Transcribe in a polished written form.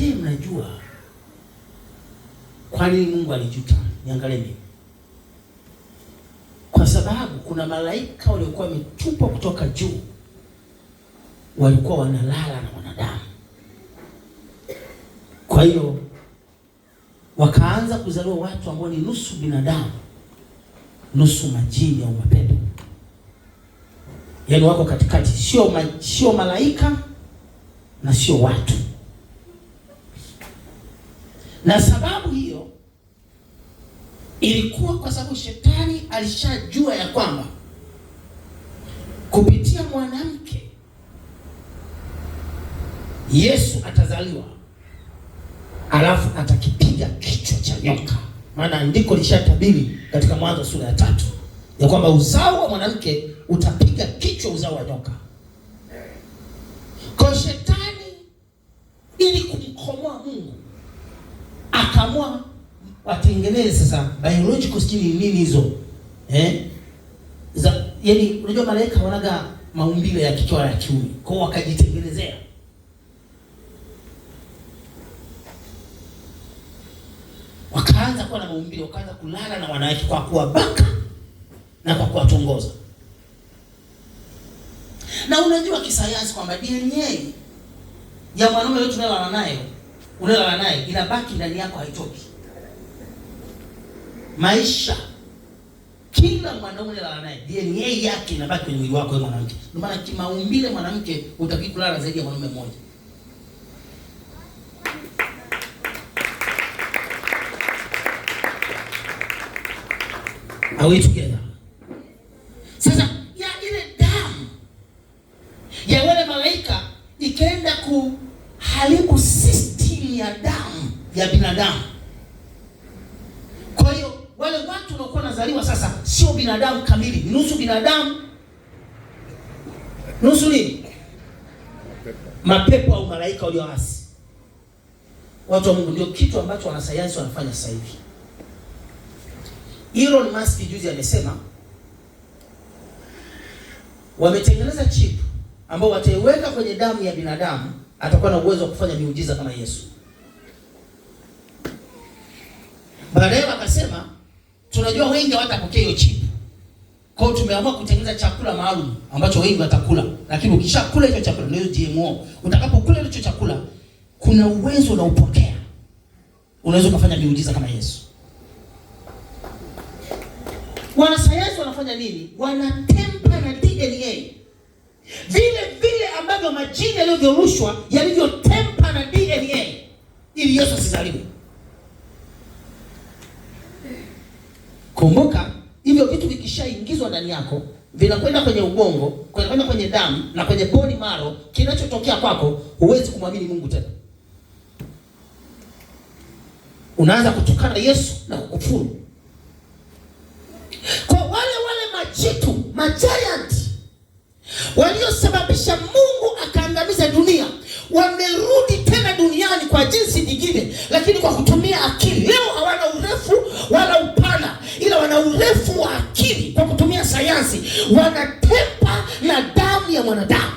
Je, mnajua kwa nini Mungu alijuta? Niangalie mimi. Kwa sababu kuna malaika waliokuwa wametupwa kutoka juu, walikuwa wanalala na wanadamu. Kwa hiyo wakaanza kuzaliwa watu ambao ni nusu binadamu, nusu majini au mapepo. Yaani wako katikati, sio malaika na sio watu. Na sababu hiyo ilikuwa kwa sababu shetani alishajua ya kwamba kupitia mwanamke Yesu atazaliwa, alafu atakipiga kichwa cha nyoka. Maana andiko lishatabiri katika Mwanzo sura ya 3 ya kwamba uzao wa mwanamke utapiga kichwa uzao wa nyoka. Kwa shetani, ili kumkomoa Mungu, akaamua watengeneze sasa biological skill nini hizo yaani unajua malaika wanaga maumbile ya kike na ya kiume, kwa wakajitengenezea. Wakaanza kuwa na maumbile, wakaanza kulala na wanawake kwa kuwabaka na kwa kuwatongoza. Na unajua kisayansi kwamba DNA ya mwanaume yote unalala naye inabaki ndani yako, haitoki. Maisha kila mwanaume unalala naye DNA yake inabaki kwenye mwili wako wewe mwanamke. Ndio maana kimaumbile mwanamke utaki kulala zaidi ya mwanaume mmoja. Are we together? Sasa ya ile damu ya wale malaika ikaenda kuharibu system ya damu ya binadamu. Kwa hiyo wale watu waliokuwa wanazaliwa sasa sio binadamu kamili, nusu binadamu, nusu nini? Mapepo au malaika walioasi. Watu wa Mungu, ndio kitu ambacho wanasayansi wanafanya sasa hivi. Elon Musk juzi amesema wametengeneza chip ambao wataiweka kwenye damu ya binadamu, atakuwa na uwezo wa kufanya miujiza kama Yesu. Baadaye wakasema tunajua wengi hawatapokea hiyo chip, kwa hiyo tumeamua kutengeneza chakula maalum ambacho wengi watakula. Lakini ukishakula hicho chakula, ndio GMO, utakapokula hicho chakula kuna uwezo unaupokea, unaweza kufanya miujiza kama Yesu. Wanasayansi wanafanya nini? Wanatempa na DNA. Vile ambavyo majini yalivyorushwa yalivyotempa na DNA ili Yesu asizaliwe. Kumbuka, hivyo vitu vikishaingizwa ndani yako, vinakwenda kwenye ubongo, kwenda kwenye damu na kwenye bone marrow, kinachotokea kwako, huwezi kumwamini Mungu tena. Unaanza kutukana Yesu na kukufuru. Kwa wale majitu, giant waliosababisha Mungu akaangamiza dunia, wamerudi tena duniani kwa jinsi nyingine, lakini kwa kutumia akili. Leo hawana urefu wala upana, ila wana urefu wa akili. Kwa kutumia sayansi wanatempa na damu ya mwanadamu.